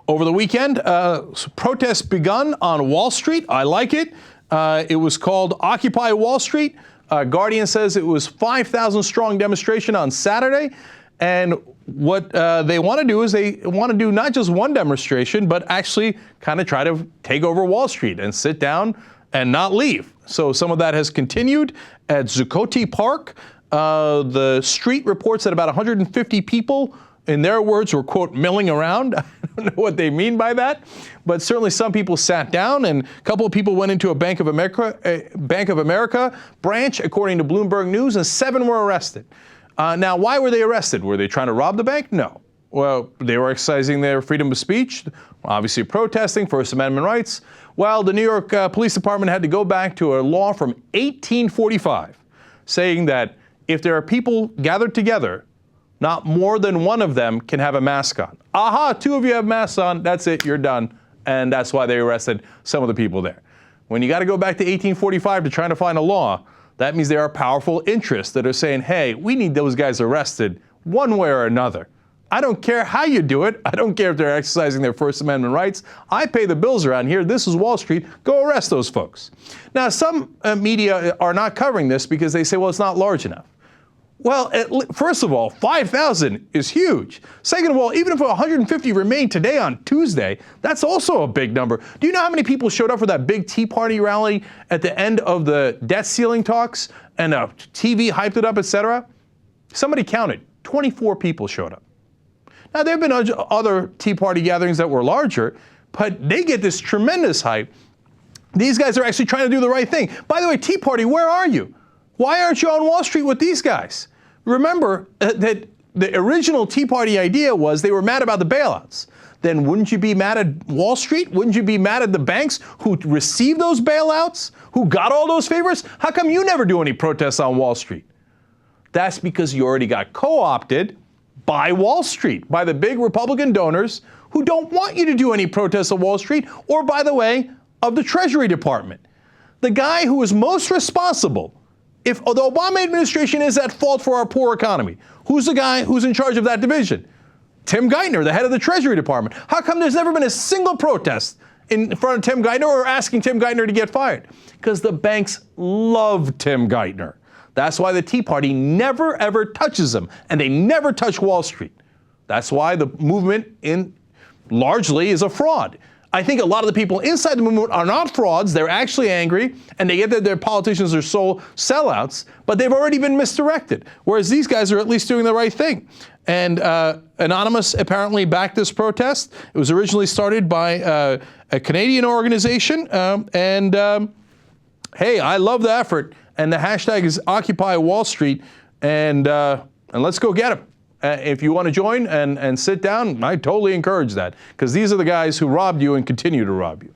Over the weekend, protests begun on Wall Street. I like it. It was called Occupy Wall Street. Guardian says it was 5,000 strong demonstration on Saturday. And what they want to do is they want to do not just one demonstration, but actually kind of try to take over Wall Street and sit down and not leave. So some of that has continued at Zuccotti Park. The street reports that about 150 people, in their words, were, quote, milling around. I don't know what they mean by that, but certainly some people sat down, and a couple of people went into a Bank of America branch, according to Bloomberg News, and 7 were arrested. Now, why were they arrested? Were they trying to rob the bank? No. Well, they were exercising their freedom of speech, obviously protesting First Amendment rights. Well, the New York Police Department had to go back to a law from 1845 saying that if there are people gathered together, not more than one of them can have a mask on. Aha, 2 of you have masks on, that's it, you're done. And that's why they arrested some of the people there. When you got to go back to 1845 to try to find a law, that means there are powerful interests that are saying, hey, we need those guys arrested one way or another. I don't care how you do it. I don't care if they're exercising their First Amendment rights. I pay the bills around here. This is Wall Street. Go arrest those folks. Now, some media are not covering this because they say, well, it's not large enough. Well, first of all, 5,000 is huge. Second of all, even if 150 remain today on Tuesday, that's also a big number. Do you know how many people showed up for that big Tea Party rally at the end of the debt ceiling talks and TV hyped it up, etc.? Somebody counted. 24 people showed up. Now, there have been other Tea Party gatherings that were larger, but they get this tremendous hype. These guys are actually trying to do the right thing. By the way, Tea Party, where are you? Why aren't you on Wall Street with these guys? Remember that the original Tea Party idea was they were mad about the bailouts. Then wouldn't you be mad at Wall Street? Wouldn't you be mad at the banks who received those bailouts, who got all those favors? How come you never do any protests on Wall Street? That's because you already got co-opted by Wall Street, by the big Republican donors who don't want you to do any protests on Wall Street, or, by the way, of the Treasury Department. The guy who is most responsible, if the Obama administration is at fault for our poor economy, who's the guy who's in charge of that division? Tim Geithner, the head of the Treasury Department. How come there's never been a single protest in front of Tim Geithner or asking Tim Geithner to get fired? Because the banks love Tim Geithner. That's why the Tea Party never, ever touches them, and they never touch Wall Street. That's why the movement largely is a fraud. I think a lot of the people inside the movement are not frauds. They're actually angry, and they get that their politicians are sellouts, but they've already been misdirected, whereas these guys are at least doing the right thing. And Anonymous apparently backed this protest. It was originally started by a Canadian organization, hey, I love the effort, and the hashtag is Occupy Wall Street, and let's go get them. If you want to join and sit down, I totally encourage that, because these are the guys who robbed you and continue to rob you.